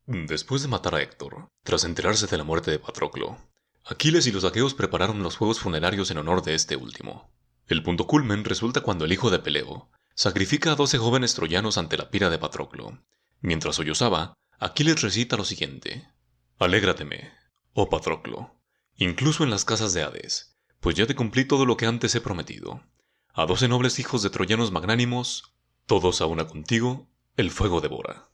Después de matar a Héctor, tras enterarse de la muerte de Patroclo, Aquiles y los aqueos prepararon los juegos funerarios en honor de este último. El punto culmen resulta cuando el hijo de Peleo sacrifica a 12 jóvenes troyanos ante la pira de Patroclo. Mientras sollozaba, Aquiles recita lo siguiente: Alégrateme, oh Patroclo, incluso en las casas de Hades, pues ya te cumplí todo lo que antes he prometido. A 12 nobles hijos de troyanos magnánimos, todos a una contigo, el fuego devora.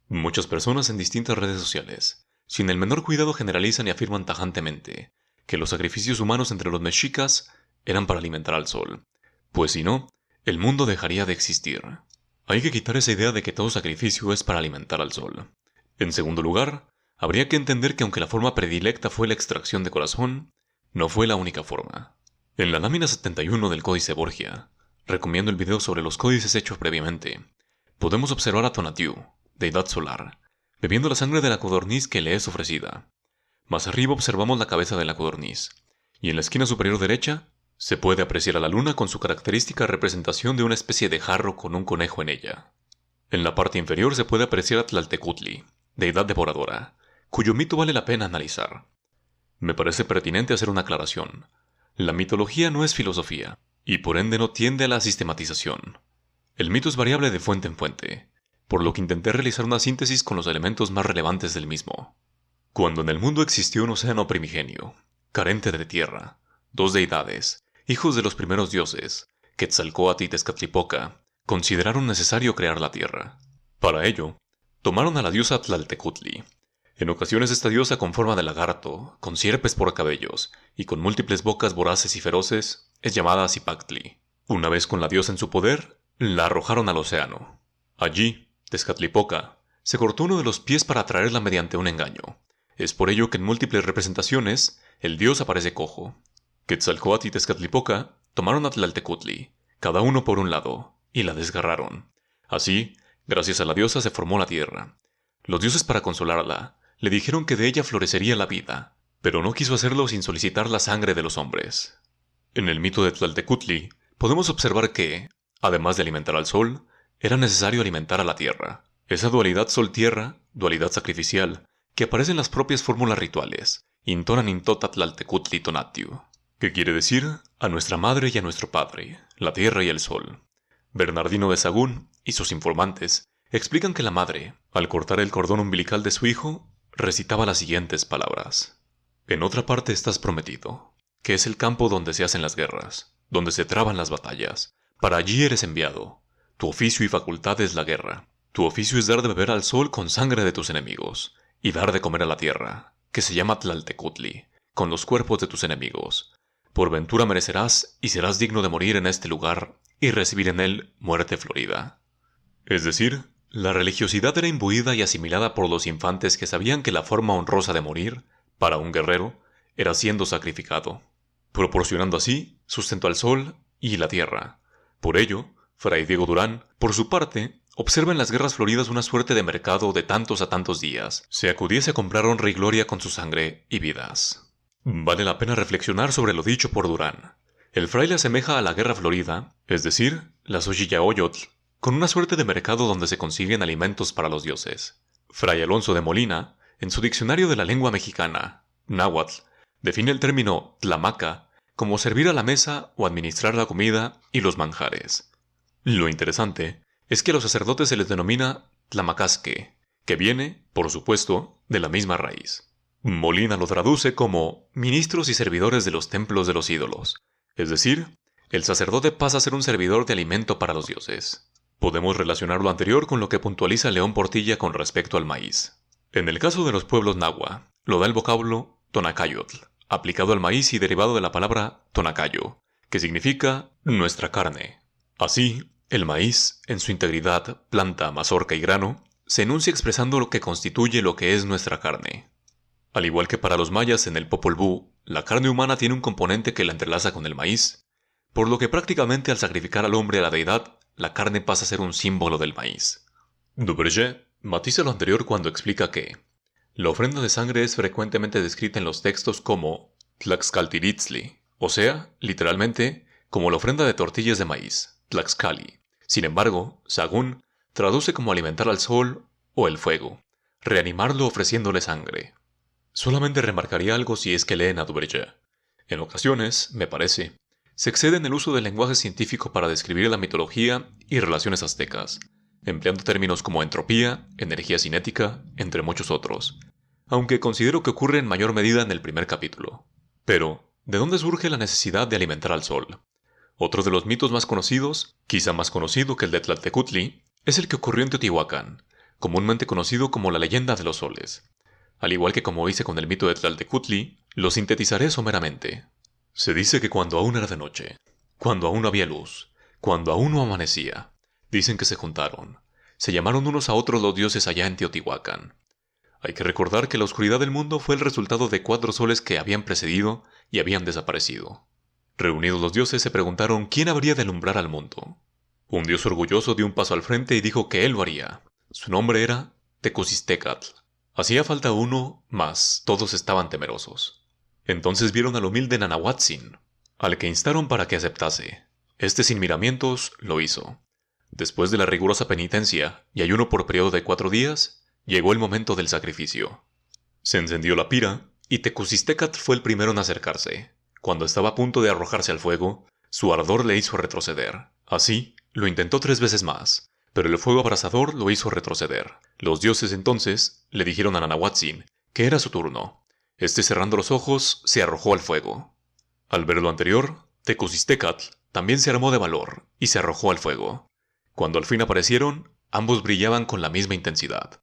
Muchas personas en distintas redes sociales, sin el menor cuidado, generalizan y afirman tajantemente que los sacrificios humanos entre los mexicas eran para alimentar al sol, pues si no, el mundo dejaría de existir. Hay que quitar esa idea de que todo sacrificio es para alimentar al sol. En segundo lugar, habría que entender que aunque la forma predilecta fue la extracción de corazón, no fue la única forma. En la lámina 71 del Códice Borgia, recomiendo el video sobre los códices hechos previamente, podemos observar a Tonatiuh, deidad solar, bebiendo la sangre de la codorniz que le es ofrecida. Más arriba observamos la cabeza de la codorniz, y en la esquina superior derecha se puede apreciar a la luna con su característica representación de una especie de jarro con un conejo en ella. En la parte inferior se puede apreciar a Tlaltecutli, deidad devoradora, cuyo mito vale la pena analizar. Me parece pertinente hacer una aclaración. La mitología no es filosofía, y por ende no tiende a la sistematización. El mito es variable de fuente en fuente, por lo que intenté realizar una síntesis con los elementos más relevantes del mismo. Cuando en el mundo existió un océano primigenio, carente de tierra, 2 deidades, hijos de los primeros dioses, Quetzalcóatl y Tezcatlipoca, consideraron necesario crear la tierra. Para ello, tomaron a la diosa Tlaltecutli. En ocasiones esta diosa con forma de lagarto, con sierpes por cabellos y con múltiples bocas voraces y feroces, es llamada Zipactli. Una vez con la diosa en su poder, la arrojaron al océano. Allí, Tezcatlipoca se cortó uno de los pies para atraerla mediante un engaño. Es por ello que en múltiples representaciones el dios aparece cojo. Quetzalcóatl y Tezcatlipoca tomaron a Tlaltecutli, cada uno por un lado, y la desgarraron. Así, gracias a la diosa se formó la tierra. Los dioses, para consolarla, le dijeron que de ella florecería la vida, pero no quiso hacerlo sin solicitar la sangre de los hombres. En el mito de Tlaltecutli podemos observar que, además de alimentar al sol, era necesario alimentar a la tierra. Esa dualidad sol-tierra, dualidad sacrificial, que aparece en las propias fórmulas rituales, Intonan Intota Tlaltecutli Tonatiuh, que quiere decir a nuestra madre y a nuestro padre, la tierra y el sol. Bernardino de Sahagún y sus informantes explican que la madre, al cortar el cordón umbilical de su hijo, recitaba las siguientes palabras: En otra parte estás prometido, que es el campo donde se hacen las guerras, donde se traban las batallas. Para allí eres enviado. Tu oficio y facultad es la guerra. Tu oficio es dar de beber al sol con sangre de tus enemigos, y dar de comer a la tierra, que se llama Tlaltecutli, con los cuerpos de tus enemigos. Por ventura merecerás y serás digno de morir en este lugar y recibir en él muerte florida. Es decir, la religiosidad era imbuida y asimilada por los infantes que sabían que la forma honrosa de morir, para un guerrero, era siendo sacrificado, proporcionando así sustento al sol y la tierra. Por ello, Fray Diego Durán, por su parte, observa en las guerras floridas una suerte de mercado de tantos a tantos días. Se acudiese a comprar honra y gloria con su sangre y vidas. Vale la pena reflexionar sobre lo dicho por Durán. El fraile asemeja a la guerra florida, es decir, la Xochillahoyotl, con una suerte de mercado donde se consiguen alimentos para los dioses. Fray Alonso de Molina, en su diccionario de la lengua mexicana, náhuatl, define el término tlamaca como servir a la mesa o administrar la comida y los manjares. Lo interesante es que a los sacerdotes se les denomina tlamacasque, que viene, por supuesto, de la misma raíz. Molina lo traduce como ministros y servidores de los templos de los ídolos, es decir, el sacerdote pasa a ser un servidor de alimento para los dioses. Podemos relacionar lo anterior con lo que puntualiza León Portilla con respecto al maíz. En el caso de los pueblos nahua, lo da el vocablo tonacayotl, aplicado al maíz y derivado de la palabra tonacayo, que significa nuestra carne. Así, el maíz, en su integridad, planta, mazorca y grano, se enuncia expresando lo que constituye lo que es nuestra carne. Al igual que para los mayas en el Popol Vuh, la carne humana tiene un componente que la entrelaza con el maíz, por lo que prácticamente al sacrificar al hombre a la deidad, la carne pasa a ser un símbolo del maíz. Duverger matiza lo anterior cuando explica que la ofrenda de sangre es frecuentemente descrita en los textos como Tlaxcaltilitzli, o sea, literalmente, como la ofrenda de tortillas de maíz, Tlaxcali. Sin embargo, Sahagún traduce como alimentar al sol o el fuego, reanimarlo ofreciéndole sangre. Solamente remarcaría algo si es que leen a Duverger. En ocasiones, me parece, se excede en el uso del lenguaje científico para describir la mitología y relaciones aztecas, empleando términos como entropía, energía cinética, entre muchos otros, aunque considero que ocurre en mayor medida en el primer capítulo. Pero, ¿de dónde surge la necesidad de alimentar al sol? Otro de los mitos más conocidos, quizá más conocido que el de Tlaltecutli, es el que ocurrió en Teotihuacán, comúnmente conocido como la leyenda de los soles. Al igual que como hice con el mito de Tlaltecutli, lo sintetizaré someramente. Se dice que cuando aún era de noche, cuando aún no había luz, cuando aún no amanecía, dicen que se juntaron, se llamaron unos a otros los dioses allá en Teotihuacán. Hay que recordar que la oscuridad del mundo fue el resultado de 4 soles que habían precedido y habían desaparecido. Reunidos los dioses se preguntaron quién habría de alumbrar al mundo. Un dios orgulloso dio un paso al frente y dijo que él lo haría. Su nombre era Tecusistecatl. Hacía falta uno, mas todos estaban temerosos. Entonces vieron al humilde Nanahuatzin, al que instaron para que aceptase. Este sin miramientos lo hizo. Después de la rigurosa penitencia y ayuno por periodo de 4 días, llegó el momento del sacrificio. Se encendió la pira y Tecusistecatl fue el primero en acercarse. Cuando estaba a punto de arrojarse al fuego, su ardor le hizo retroceder. Así, lo intentó 3 veces más, pero el fuego abrasador lo hizo retroceder. Los dioses entonces le dijeron a Nanahuatzin que era su turno. Este, cerrando los ojos, se arrojó al fuego. Al ver lo anterior, Tecusistecatl también se armó de valor y se arrojó al fuego. Cuando al fin aparecieron, ambos brillaban con la misma intensidad,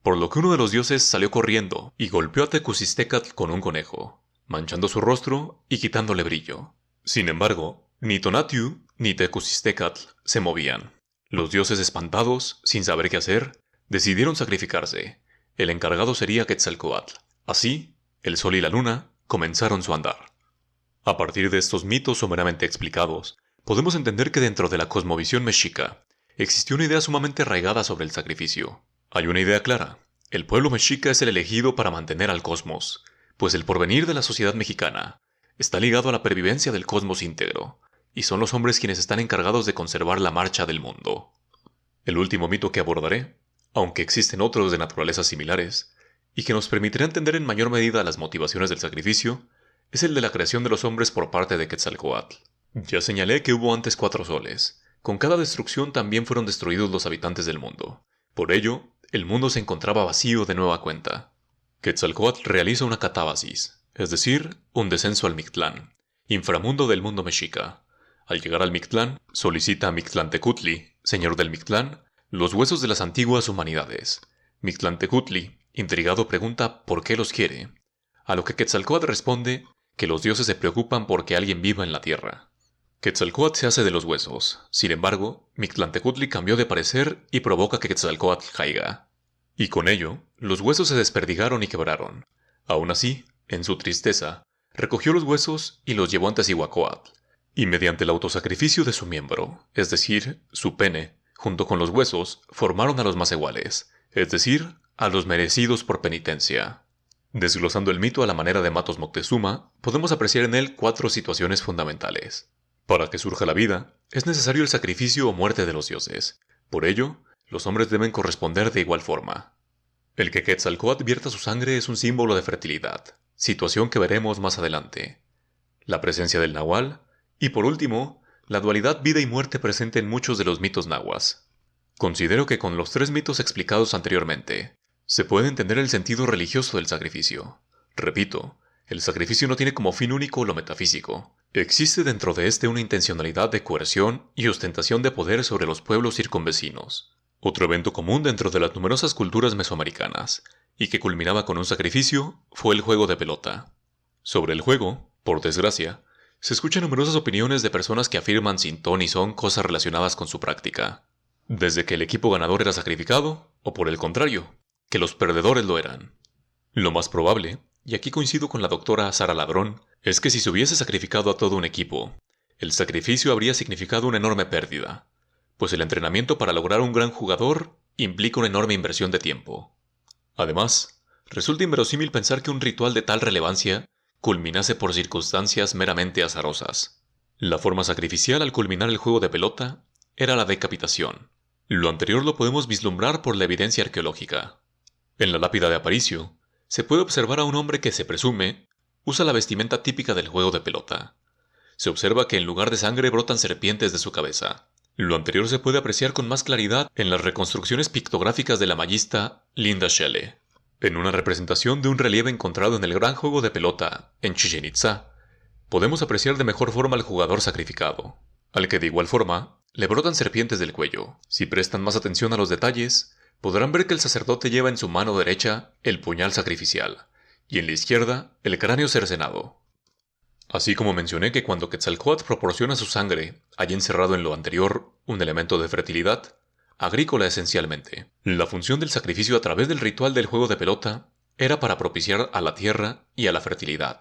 por lo que uno de los dioses salió corriendo y golpeó a Tecusistecatl con un conejo, manchando su rostro y quitándole brillo. Sin embargo, ni Tonatiuh ni Tecusistecatl se movían. Los dioses, espantados, sin saber qué hacer, decidieron sacrificarse. El encargado sería Quetzalcóatl. Así, el sol y la luna comenzaron su andar. A partir de estos mitos someramente explicados, podemos entender que dentro de la cosmovisión mexica existió una idea sumamente arraigada sobre el sacrificio. Hay una idea clara: el pueblo mexica es el elegido para mantener al cosmos, pues el porvenir de la sociedad mexicana está ligado a la pervivencia del cosmos íntegro, y son los hombres quienes están encargados de conservar la marcha del mundo. El último mito que abordaré, aunque existen otros de naturaleza similares, y que nos permitirá entender en mayor medida las motivaciones del sacrificio, es el de la creación de los hombres por parte de Quetzalcóatl. Ya señalé que hubo antes 4 soles. Con cada destrucción también fueron destruidos los habitantes del mundo. Por ello, el mundo se encontraba vacío de nueva cuenta. Quetzalcóatl realiza una catábasis, es decir, un descenso al Mictlán, inframundo del mundo mexica. Al llegar al Mictlán, solicita a Mictlantecutli, señor del Mictlán, los huesos de las antiguas humanidades. Mictlantecutli, intrigado, pregunta por qué los quiere, a lo que Quetzalcóatl responde que los dioses se preocupan porque alguien viva en la tierra. Quetzalcóatl se hace de los huesos. Sin embargo, Mictlantecutli cambió de parecer y provoca que Quetzalcóatl caiga. Y con ello, los huesos se desperdigaron y quebraron. Aún así, en su tristeza, recogió los huesos y los llevó ante Cihuacóatl, y mediante el autosacrificio de su miembro, es decir, su pene, junto con los huesos, formaron a los más iguales, es decir, a los merecidos por penitencia. Desglosando el mito a la manera de Matos Moctezuma, podemos apreciar en él 4 situaciones fundamentales. Para que surja la vida, es necesario el sacrificio o muerte de los dioses. Por ello, los hombres deben corresponder de igual forma. El que Quetzalcóatl vierta su sangre es un símbolo de fertilidad, situación que veremos más adelante. La presencia del nahual, y por último, la dualidad vida y muerte presente en muchos de los mitos nahuas. Considero que con los 3 mitos explicados anteriormente, se puede entender el sentido religioso del sacrificio. Repito, el sacrificio no tiene como fin único lo metafísico. Existe dentro de este una intencionalidad de coerción y ostentación de poder sobre los pueblos circunvecinos. Otro evento común dentro de las numerosas culturas mesoamericanas, y que culminaba con un sacrificio, fue el juego de pelota. Sobre el juego, por desgracia, se escuchan numerosas opiniones de personas que afirman sin ton ni son cosas relacionadas con su práctica. Desde que el equipo ganador era sacrificado, o por el contrario, que los perdedores lo eran. Lo más probable, y aquí coincido con la doctora Sara Ladrón, es que si se hubiese sacrificado a todo un equipo, el sacrificio habría significado una enorme pérdida, pues el entrenamiento para lograr un gran jugador implica una enorme inversión de tiempo. Además, resulta inverosímil pensar que un ritual de tal relevancia culminase por circunstancias meramente azarosas. La forma sacrificial al culminar el juego de pelota era la decapitación. Lo anterior lo podemos vislumbrar por la evidencia arqueológica. En la lápida de Aparicio, se puede observar a un hombre que se presume usa la vestimenta típica del juego de pelota. Se observa que en lugar de sangre brotan serpientes de su cabeza. Lo anterior se puede apreciar con más claridad en las reconstrucciones pictográficas de la magista Linda Shelley. En una representación de un relieve encontrado en el gran juego de pelota en Chichén Itzá, podemos apreciar de mejor forma al jugador sacrificado, al que de igual forma le brotan serpientes del cuello. Si prestan más atención a los detalles, podrán ver que el sacerdote lleva en su mano derecha el puñal sacrificial, y en la izquierda el cráneo cercenado. Así como mencioné que cuando Quetzalcóatl proporciona su sangre, hay encerrado en lo anterior un elemento de fertilidad, agrícola esencialmente. La función del sacrificio a través del ritual del juego de pelota era para propiciar a la tierra y a la fertilidad,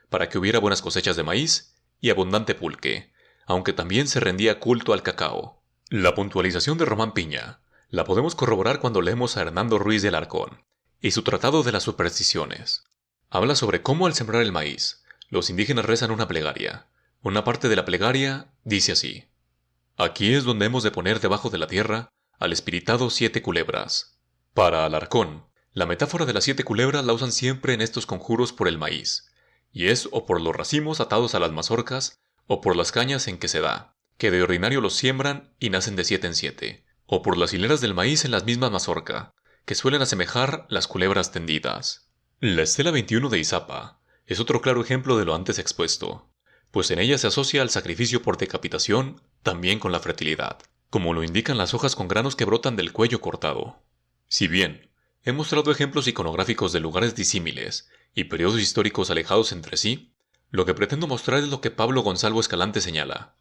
para que hubiera buenas cosechas de maíz y abundante pulque, aunque también se rendía culto al cacao. La puntualización de Román Piña la podemos corroborar cuando leemos a Hernando Ruiz de Alarcón y su Tratado de las Supersticiones. Habla sobre cómo al sembrar el maíz, los indígenas rezan una plegaria. Una parte de la plegaria dice así: aquí es donde hemos de poner debajo de la tierra al espiritado 7 culebras. Para Alarcón, la metáfora de las 7 culebras la usan siempre en estos conjuros por el maíz, y es o por los racimos atados a las mazorcas, o por las cañas en que se da, que de ordinario los siembran y nacen de 7 en 7, o por las hileras del maíz en las mismas mazorca, que suelen asemejar las culebras tendidas. La estela 21 de Izapa es otro claro ejemplo de lo antes expuesto, pues en ella se asocia al sacrificio por decapitación también con la fertilidad, como lo indican las hojas con granos que brotan del cuello cortado. Si bien he mostrado ejemplos iconográficos de lugares disímiles y periodos históricos alejados entre sí, lo que pretendo mostrar es lo que Pablo Gonzalo Escalante señala.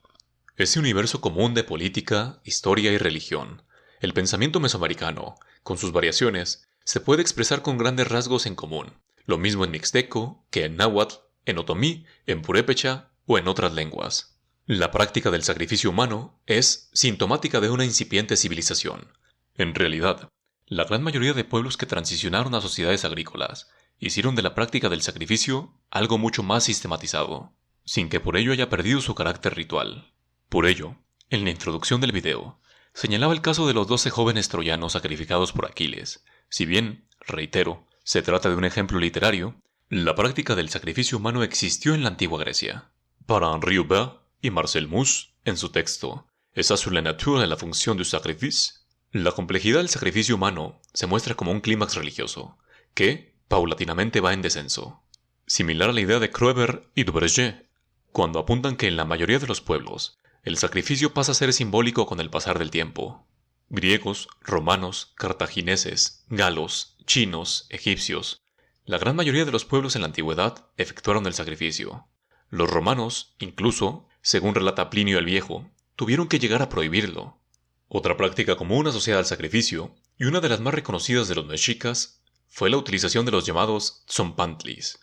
Ese universo común de política, historia y religión, el pensamiento mesoamericano, con sus variaciones, se puede expresar con grandes rasgos en común, lo mismo en mixteco que en náhuatl, en otomí, en purépecha o en otras lenguas. La práctica del sacrificio humano es sintomática de una incipiente civilización. En realidad, la gran mayoría de pueblos que transicionaron a sociedades agrícolas hicieron de la práctica del sacrificio algo mucho más sistematizado, sin que por ello haya perdido su carácter ritual. Por ello, en la introducción del video, señalaba el caso de los 12 jóvenes troyanos sacrificados por Aquiles. Si bien, reitero, se trata de un ejemplo literario, la práctica del sacrificio humano existió en la antigua Grecia. Para Henri Hubert y Marcel Mauss, en su texto «Esa sur la nature de la fonction du sacrifice», la complejidad del sacrificio humano se muestra como un clímax religioso, que, paulatinamente va en descenso. Similar a la idea de Kroeber y Duverger, cuando apuntan que en la mayoría de los pueblos, el sacrificio pasa a ser simbólico con el pasar del tiempo. Griegos, romanos, cartagineses, galos, chinos, egipcios. La gran mayoría de los pueblos en la antigüedad efectuaron el sacrificio. Los romanos, incluso, según relata Plinio el Viejo, tuvieron que llegar a prohibirlo. Otra práctica común asociada al sacrificio, y una de las más reconocidas de los mexicas, fue la utilización de los llamados tzompantlis,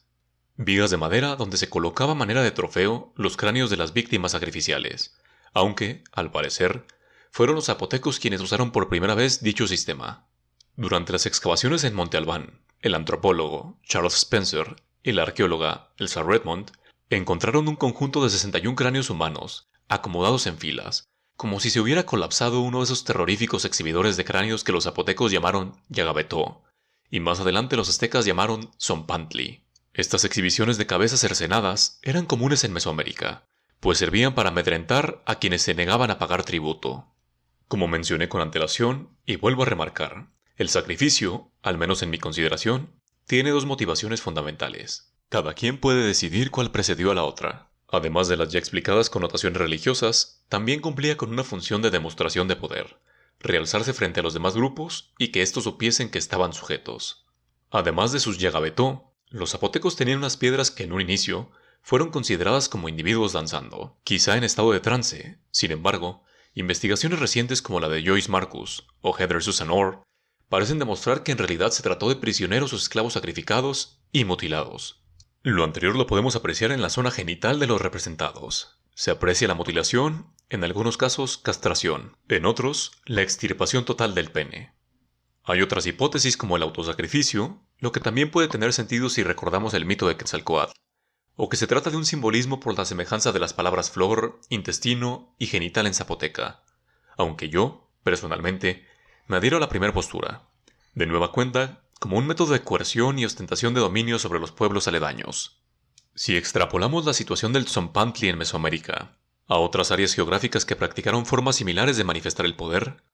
vigas de madera donde se colocaba a manera de trofeo los cráneos de las víctimas sacrificiales, aunque, al parecer, fueron los zapotecos quienes usaron por primera vez dicho sistema. Durante las excavaciones en Monte Albán, el antropólogo Charles Spencer y la arqueóloga Elsa Redmond encontraron un conjunto de 61 cráneos humanos, acomodados en filas, como si se hubiera colapsado uno de esos terroríficos exhibidores de cráneos que los zapotecos llamaron Yagabetó, y más adelante los aztecas llamaron Zompantli. Estas exhibiciones de cabezas cercenadas eran comunes en Mesoamérica, pues servían para amedrentar a quienes se negaban a pagar tributo. Como mencioné con antelación, y vuelvo a remarcar, el sacrificio, al menos en mi consideración, tiene 2 motivaciones fundamentales. Cada quien puede decidir cuál precedió a la otra. Además de las ya explicadas connotaciones religiosas, también cumplía con una función de demostración de poder, realzarse frente a los demás grupos y que éstos supiesen que estaban sujetos. Además de sus yagabetó, los zapotecos tenían unas piedras que en un inicio fueron consideradas como individuos danzando, quizá en estado de trance. Sin embargo, investigaciones recientes como la de Joyce Marcus o Heather Susan Orr parecen demostrar que en realidad se trató de prisioneros o esclavos sacrificados y mutilados. Lo anterior lo podemos apreciar en la zona genital de los representados. Se aprecia la mutilación, en algunos casos castración, en otros la extirpación total del pene. Hay otras hipótesis como el autosacrificio, lo que también puede tener sentido si recordamos el mito de Quetzalcóatl, o que se trata de un simbolismo por la semejanza de las palabras flor, intestino y genital en zapoteca, aunque yo, personalmente, me adhiero a la primera postura. De nueva cuenta, como un método de coerción y ostentación de dominio sobre los pueblos aledaños. Si extrapolamos la situación del Tzompantli en Mesoamérica a otras áreas geográficas que practicaron formas similares de manifestar el poder,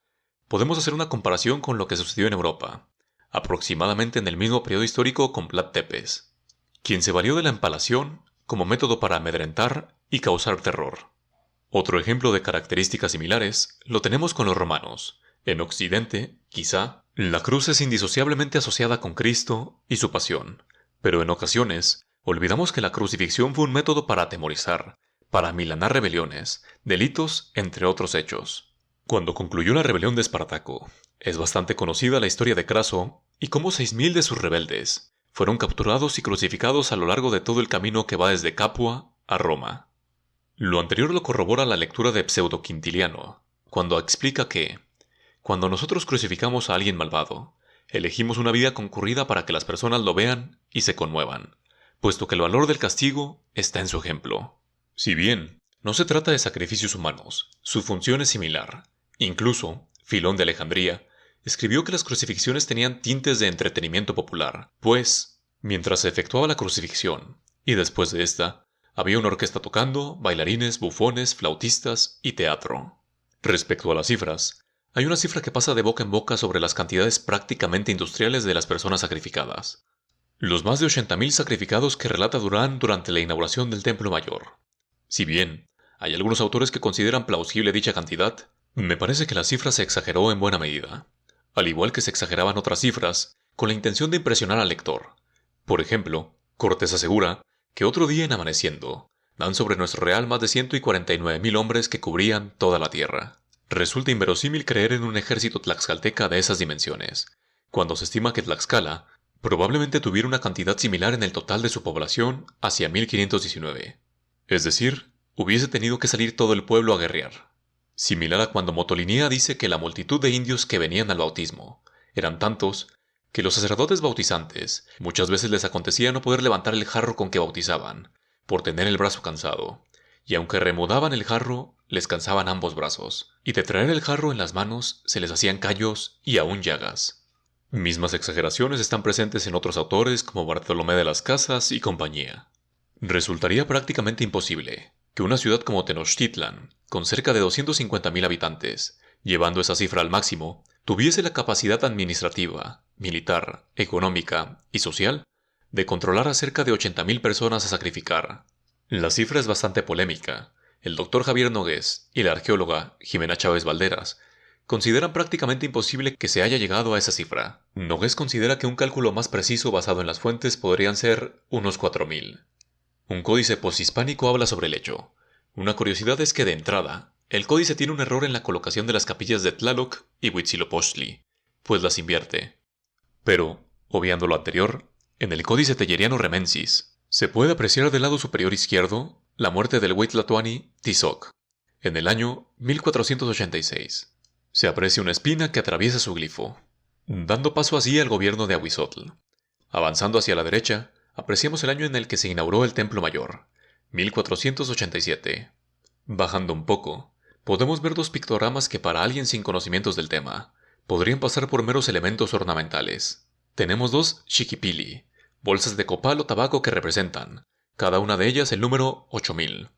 podemos hacer una comparación con lo que sucedió en Europa, aproximadamente en el mismo periodo histórico con Vlad Tepes, quien se valió de la empalación como método para amedrentar y causar terror. Otro ejemplo de características similares lo tenemos con los romanos. En Occidente, quizá, la cruz es indisociablemente asociada con Cristo y su pasión, pero en ocasiones olvidamos que la crucifixión fue un método para atemorizar, para amilanar rebeliones, delitos, entre otros hechos. Cuando concluyó la rebelión de Espartaco, es bastante conocida la historia de Craso y cómo 6.000 de sus rebeldes fueron capturados y crucificados a lo largo de todo el camino que va desde Capua a Roma. Lo anterior lo corrobora la lectura de Pseudo Quintiliano, cuando explica que, cuando nosotros crucificamos a alguien malvado, elegimos una vida concurrida para que las personas lo vean y se conmuevan, puesto que el valor del castigo está en su ejemplo. Si bien no se trata de sacrificios humanos, su función es similar. Incluso, Filón de Alejandría escribió que las crucifixiones tenían tintes de entretenimiento popular, pues, mientras se efectuaba la crucifixión, y después de esta, había una orquesta tocando, bailarines, bufones, flautistas y teatro. Respecto a las cifras, hay una cifra que pasa de boca en boca sobre las cantidades prácticamente industriales de las personas sacrificadas. Los más de 80.000 sacrificados que relata Durán durante la inauguración del Templo Mayor. Si bien hay algunos autores que consideran plausible dicha cantidad, me parece que la cifra se exageró en buena medida, al igual que se exageraban otras cifras con la intención de impresionar al lector. Por ejemplo, Cortés asegura que otro día en amaneciendo, dan sobre nuestro real más de 149.000 hombres que cubrían toda la tierra. Resulta inverosímil creer en un ejército tlaxcalteca de esas dimensiones, cuando se estima que Tlaxcala probablemente tuviera una cantidad similar en el total de su población hacia 1519. Es decir, hubiese tenido que salir todo el pueblo a guerrear. Similar a cuando Motolinía dice que la multitud de indios que venían al bautismo eran tantos que los sacerdotes bautizantes muchas veces les acontecía no poder levantar el jarro con que bautizaban, por tener el brazo cansado, y aunque remudaban el jarro, les cansaban ambos brazos, y de traer el jarro en las manos se les hacían callos y aún llagas. Mismas exageraciones están presentes en otros autores como Bartolomé de las Casas y compañía. Resultaría prácticamente imposible que una ciudad como Tenochtitlan, con cerca de 250.000 habitantes, llevando esa cifra al máximo, tuviese la capacidad administrativa, militar, económica y social de controlar a cerca de 80.000 personas a sacrificar. La cifra es bastante polémica. El doctor Javier Nogués y la arqueóloga Jimena Chávez Valderas consideran prácticamente imposible que se haya llegado a esa cifra. Nogués considera que un cálculo más preciso basado en las fuentes podrían ser unos 4.000. Un códice poshispánico habla sobre el hecho. Una curiosidad es que de entrada, el códice tiene un error en la colocación de las capillas de Tlaloc y Huitzilopochtli, pues las invierte. Pero, obviando lo anterior, en el códice telleriano remensis, se puede apreciar del lado superior izquierdo la muerte del Huitlatoani Tizoc, en el año 1486. Se aprecia una espina que atraviesa su glifo, dando paso así al gobierno de Ahuizotl. Avanzando hacia la derecha, apreciamos el año en el que se inauguró el Templo Mayor, 1487. Bajando un poco, podemos ver dos pictogramas que para alguien sin conocimientos del tema, podrían pasar por meros elementos ornamentales. Tenemos dos xiquipili, bolsas de copal o tabaco que representan, cada una de ellas el número 8000.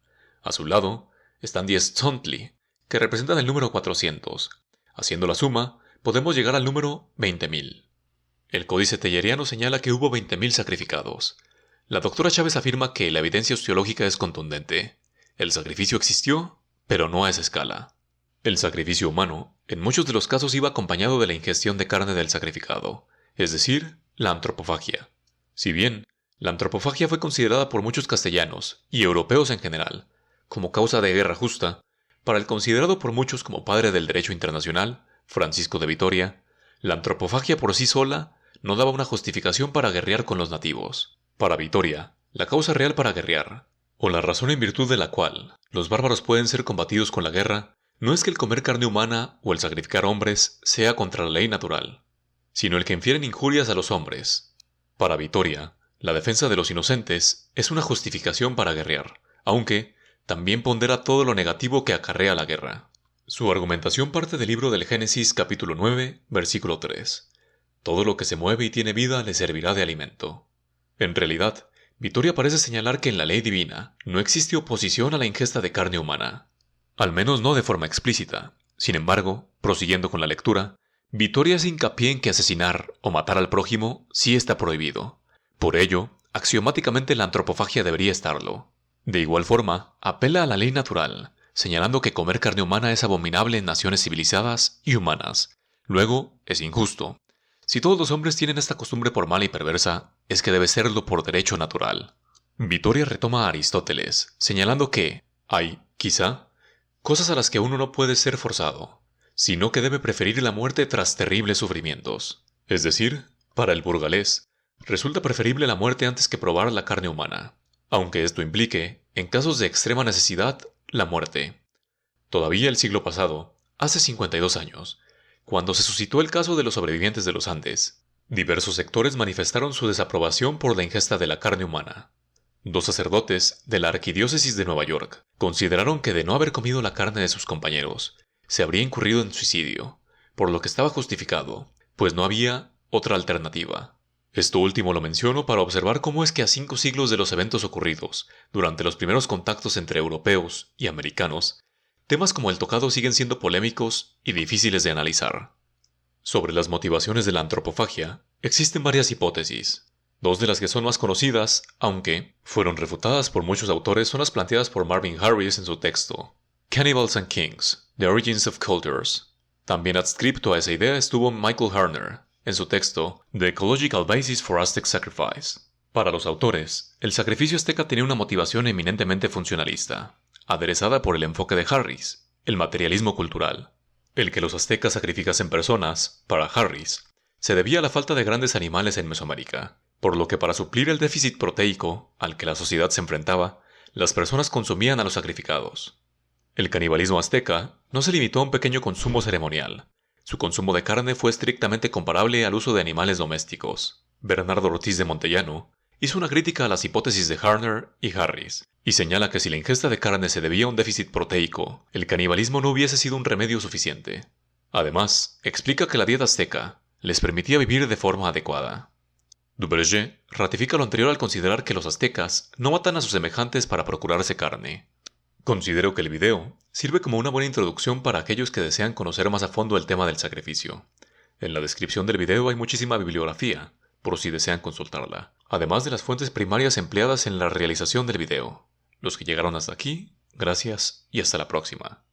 A su lado están 10 tzontli, que representan el número 400. Haciendo la suma, podemos llegar al número 20.000. El códice telleriano señala que hubo 20.000 sacrificados. La doctora Chávez afirma que la evidencia osteológica es contundente. El sacrificio existió, pero no a esa escala. El sacrificio humano, en muchos de los casos, iba acompañado de la ingestión de carne del sacrificado, es decir, la antropofagia. Si bien, la antropofagia fue considerada por muchos castellanos, y europeos en general, como causa de guerra justa, para el considerado por muchos como padre del derecho internacional, Francisco de Vitoria, la antropofagia por sí sola no daba una justificación para guerrear con los nativos. Para Vitoria, la causa real para guerrear, o la razón en virtud de la cual los bárbaros pueden ser combatidos con la guerra, no es que el comer carne humana o el sacrificar hombres sea contra la ley natural, sino el que infieren injurias a los hombres. Para Vitoria, la defensa de los inocentes es una justificación para guerrear, aunque también pondera todo lo negativo que acarrea la guerra. Su argumentación parte del libro del Génesis capítulo 9, versículo 3. Todo lo que se mueve y tiene vida le servirá de alimento. En realidad, Vittoria parece señalar que en la ley divina no existe oposición a la ingesta de carne humana, al menos no de forma explícita. Sin embargo, prosiguiendo con la lectura, Vittoria hace hincapié en que asesinar o matar al prójimo sí está prohibido. Por ello, axiomáticamente la antropofagia debería estarlo. De igual forma, apela a la ley natural, señalando que comer carne humana es abominable en naciones civilizadas y humanas. Luego, es injusto. Si todos los hombres tienen esta costumbre por mala y perversa, es que debe serlo por derecho natural. Vittoria retoma a Aristóteles, señalando que hay, quizá, cosas a las que uno no puede ser forzado, sino que debe preferir la muerte tras terribles sufrimientos. Es decir, para el burgalés, resulta preferible la muerte antes que probar la carne humana, aunque esto implique, en casos de extrema necesidad, la muerte. Todavía el siglo pasado, hace 52 años, cuando se suscitó el caso de los sobrevivientes de los Andes, diversos sectores manifestaron su desaprobación por la ingesta de la carne humana. 2 sacerdotes de la Arquidiócesis de Nueva York consideraron que de no haber comido la carne de sus compañeros, se habría incurrido en suicidio, por lo que estaba justificado, pues no había otra alternativa. Esto último lo menciono para observar cómo es que a 5 siglos de los eventos ocurridos durante los primeros contactos entre europeos y americanos, temas como el tocado siguen siendo polémicos y difíciles de analizar. Sobre las motivaciones de la antropofagia, existen varias hipótesis. 2 de las que son más conocidas, aunque fueron refutadas por muchos autores, son las planteadas por Marvin Harris en su texto Cannibals and Kings: The Origins of Cultures. También adscripto a esa idea estuvo Michael Harner en su texto The Ecological Basis for Aztec Sacrifice. Para los autores, el sacrificio azteca tenía una motivación eminentemente funcionalista, aderezada por el enfoque de Harris, el materialismo cultural. El que los aztecas sacrificasen personas, para Harris, se debía a la falta de grandes animales en Mesoamérica, por lo que para suplir el déficit proteico al que la sociedad se enfrentaba, las personas consumían a los sacrificados. El canibalismo azteca no se limitó a un pequeño consumo ceremonial. Su consumo de carne fue estrictamente comparable al uso de animales domésticos. Bernardo Ortiz de Montellano hizo una crítica a las hipótesis de Harner y Harris, y señala que si la ingesta de carne se debía a un déficit proteico, el canibalismo no hubiese sido un remedio suficiente. Además, explica que la dieta azteca les permitía vivir de forma adecuada. Duverger ratifica lo anterior al considerar que los aztecas no matan a sus semejantes para procurarse carne. Considero que el video sirve como una buena introducción para aquellos que desean conocer más a fondo el tema del sacrificio. En la descripción del video hay muchísima bibliografía, por si desean consultarla, además de las fuentes primarias empleadas en la realización del video. Los que llegaron hasta aquí, gracias y hasta la próxima.